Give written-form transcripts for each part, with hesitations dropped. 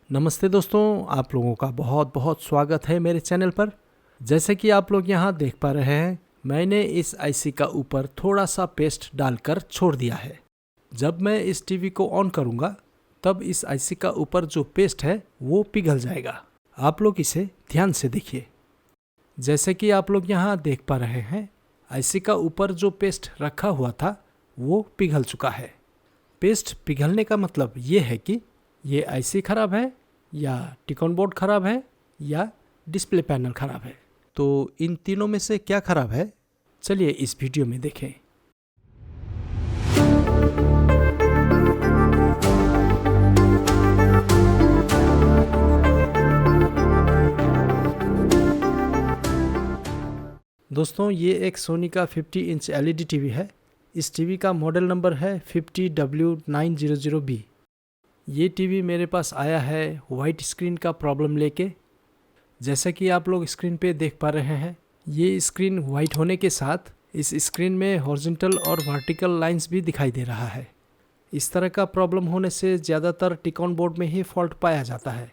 नमस्ते दोस्तों, आप लोगों का बहुत बहुत स्वागत है मेरे चैनल पर। जैसे कि आप लोग यहाँ देख पा रहे हैं, मैंने इस आईसी का ऊपर थोड़ा सा पेस्ट डालकर छोड़ दिया है। जब मैं इस टीवी को ऑन करूँगा तब इस आईसी का ऊपर जो पेस्ट है वो पिघल जाएगा। आप लोग इसे ध्यान से देखिए। जैसे कि आप लोग यहाँ देख पा रहे हैं, आईसी का ऊपर जो पेस्ट रखा हुआ था वो पिघल चुका है। पेस्ट पिघलने का मतलब ये है कि ये आईसी खराब है या टिकॉन बोर्ड खराब है या डिस्प्ले पैनल खराब है। तो इन तीनों में से क्या खराब है, चलिए इस वीडियो में देखें। दोस्तों, ये एक सोनी का 50 इंच एलईडी टीवी है। इस टीवी का मॉडल नंबर है 50W900B। ये टीवी मेरे पास आया है वाइट स्क्रीन का प्रॉब्लम लेके। जैसा कि आप लोग स्क्रीन पे देख पा रहे हैं, ये स्क्रीन वाइट होने के साथ इस स्क्रीन में हॉरिजॉन्टल और वर्टिकल लाइंस भी दिखाई दे रहा है। इस तरह का प्रॉब्लम होने से ज़्यादातर टिकॉन बोर्ड में ही फॉल्ट पाया जाता है।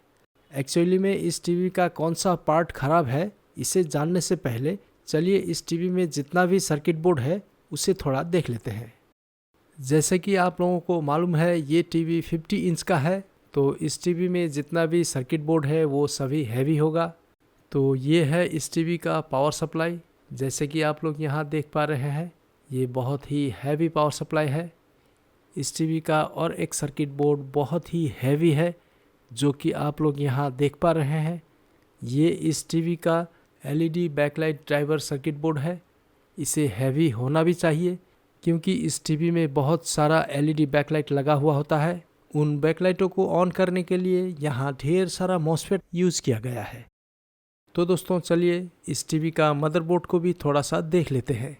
एक्चुअली में इस टीवी का कौन सा पार्ट खराब है, इसे जानने से पहले चलिए इस टीवी में जितना भी सर्किट बोर्ड है उसे थोड़ा देख लेते हैं। जैसे कि आप लोगों को मालूम है, ये टीवी 50 इंच का है, तो इस टीवी में जितना भी सर्किट बोर्ड है वो सभी हैवी होगा। तो ये है इस टीवी का पावर सप्लाई। जैसे कि आप लोग यहाँ देख पा रहे हैं, ये बहुत ही हैवी पावर सप्लाई है। इस टीवी का और एक सर्किट बोर्ड बहुत ही हैवी है, जो कि आप लोग यहाँ देख पा रहे हैं। ये इस टीवी का LED backlight driver circuit board है। इसे हैवी होना भी चाहिए, क्योंकि इस टीवी में बहुत सारा एलईडी बैकलाइट लगा हुआ होता है। उन बैकलाइटों को ऑन करने के लिए यहाँ ढेर सारा मॉसफेट यूज़ किया गया है। तो दोस्तों, चलिए इस टीवी का मदरबोर्ड को भी थोड़ा सा देख लेते हैं।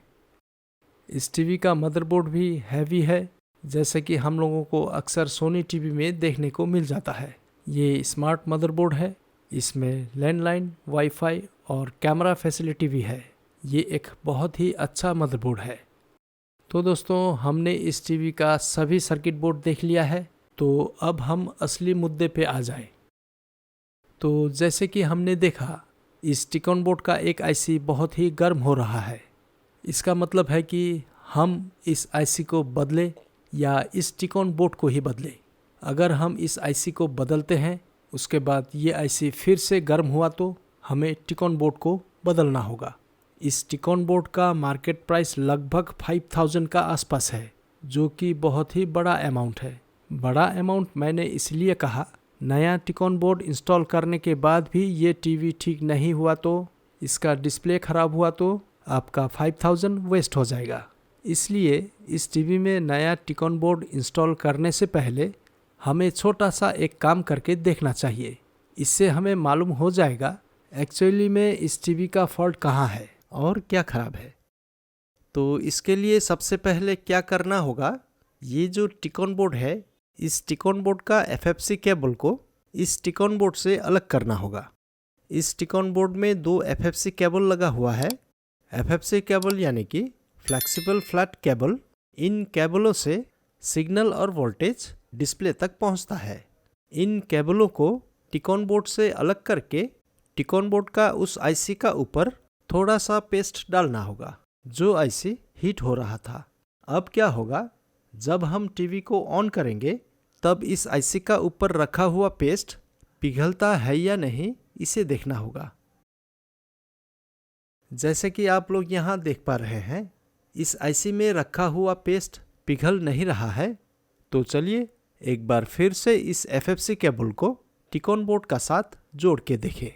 इस टीवी का मदरबोर्ड भी हैवी है, जैसे कि हम लोगों को अक्सर सोनी टीवी में देखने को मिल जाता है। ये स्मार्ट मदरबोर्ड है। इसमें लैंडलाइन, वाईफाई और कैमरा फैसिलिटी भी है। ये एक बहुत ही अच्छा मदरबोर्ड है। तो दोस्तों, हमने इस टीवी का सभी सर्किट बोर्ड देख लिया है। तो अब हम असली मुद्दे पे आ जाएं। तो जैसे कि हमने देखा, इस टिकॉन बोर्ड का एक आईसी बहुत ही गर्म हो रहा है। इसका मतलब है कि हम इस आईसी को बदलें या इस टिकॉन बोर्ड को ही बदलें। अगर हम इस आईसी को बदलते हैं, उसके बाद ये आईसी फिर से गर्म हुआ, तो हमें टिकॉन बोर्ड को बदलना होगा। इस टिकॉन बोर्ड का मार्केट प्राइस लगभग 5000 का आसपास है, जो कि बहुत ही बड़ा अमाउंट है। बड़ा अमाउंट मैंने इसलिए कहा, नया टिकॉन बोर्ड इंस्टॉल करने के बाद भी ये टीवी ठीक नहीं हुआ, तो इसका डिस्प्ले ख़राब हुआ, तो आपका 5000 वेस्ट हो जाएगा। इसलिए इस टीवी में नया टिकॉन बोर्ड इंस्टॉल करने से पहले हमें छोटा सा एक काम करके देखना चाहिए। इससे हमें मालूम हो जाएगा एक्चुअली में इस टीवी का फॉल्ट कहाँ है और क्या ख़राब है। तो इसके लिए सबसे पहले क्या करना होगा, ये जो टिकॉन बोर्ड है, इस टिकॉन बोर्ड का एफएफसी केबल को इस टिकॉन बोर्ड से अलग करना होगा। इस टिकॉन बोर्ड में 2 एफएफसी केबल लगा हुआ है। एफएफसी केबल यानी कि फ्लेक्सिबल फ्लैट केबल। इन केबलों से सिग्नल और वोल्टेज डिस्प्ले तक पहुंचता है। इन केबलों को टिकॉन बोर्ड से अलग करके टिकॉन बोर्ड का उस आईसी का ऊपर थोड़ा सा पेस्ट डालना होगा, जो आईसी हीट हो रहा था। अब क्या होगा, जब हम टीवी को ऑन करेंगे तब इस आईसी का ऊपर रखा हुआ पेस्ट पिघलता है या नहीं, इसे देखना होगा। जैसे कि आप लोग यहाँ देख पा रहे हैं, इस आईसी में रखा हुआ पेस्ट पिघल नहीं रहा है। तो चलिए एक बार फिर से इस एफएफसी केबल को टिकॉन बोर्ड का साथ जोड़ के देखें।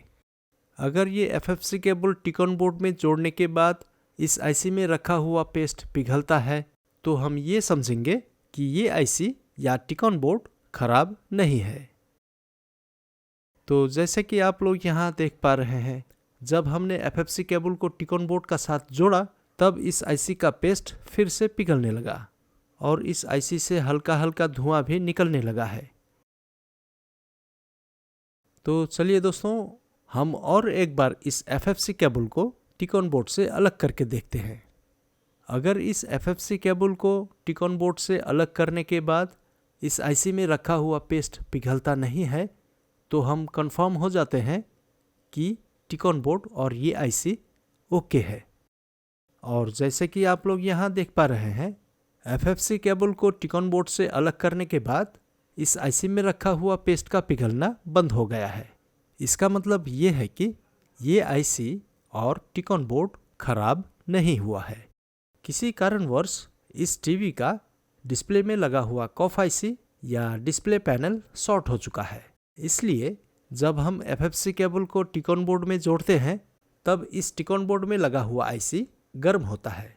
अगर ये एफएफसी केबल टिकॉन बोर्ड में जोड़ने के बाद इस आईसी में रखा हुआ पेस्ट पिघलता है, तो हम ये समझेंगे कि ये आईसी या टिकॉन बोर्ड खराब नहीं है। तो जैसे कि आप लोग यहाँ देख पा रहे हैं, जब हमने एफएफसी केबल को टिकॉन बोर्ड का साथ जोड़ा, तब इस आईसी का पेस्ट फिर से पिघलने लगा और इस आईसी से हल्का हल्का धुआं भी निकलने लगा है। तो चलिए दोस्तों, हम और एक बार इस एफएफसी केबल को टिकॉन बोर्ड से अलग करके देखते हैं। अगर इस एफएफसी केबल को टिकॉन बोर्ड से अलग करने के बाद इस आईसी में रखा हुआ पेस्ट पिघलता नहीं है, तो हम कंफर्म हो जाते हैं कि टिकॉन बोर्ड और ये आईसी ओके है। और जैसे कि आप लोग यहाँ देख पा रहे हैं, एफएफसी केबल को टिकॉन बोर्ड से अलग करने के बाद इस आईसी में रखा हुआ पेस्ट का पिघलना बंद हो गया है। इसका मतलब ये है कि ये आईसी और टिकॉन बोर्ड खराब नहीं हुआ है। किसी कारणवश इस टीवी का डिस्प्ले में लगा हुआ कॉफ आईसी या डिस्प्ले पैनल शॉर्ट हो चुका है। इसलिए जब हम एफएफसी केबल को टिकॉन बोर्ड में जोड़ते हैं तब इस टिकॉन बोर्ड में लगा हुआ आईसी गर्म होता है।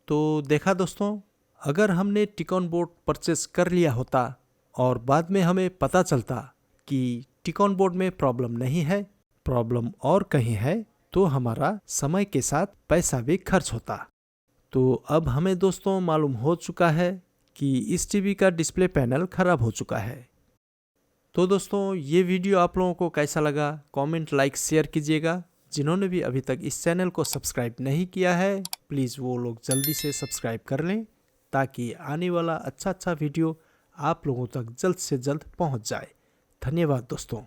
तो देखा दोस्तों, अगर हमने टिकॉन बोर्ड परचेस कर लिया होता और बाद में हमें पता चलता कि टिकॉन बोर्ड में प्रॉब्लम नहीं है, प्रॉब्लम और कहीं है, तो हमारा समय के साथ पैसा भी खर्च होता। तो अब हमें दोस्तों मालूम हो चुका है कि इस टीवी का डिस्प्ले पैनल खराब हो चुका है। तो दोस्तों, ये वीडियो आप लोगों को कैसा लगा, कमेंट, लाइक, शेयर कीजिएगा। जिन्होंने भी अभी तक इस चैनल को सब्सक्राइब नहीं किया है, प्लीज़ वो लोग जल्दी से सब्सक्राइब कर लें ताकि आने वाला अच्छा वीडियो आप लोगों तक जल्द से जल्द पहुंच जाए। धन्यवाद दोस्तों।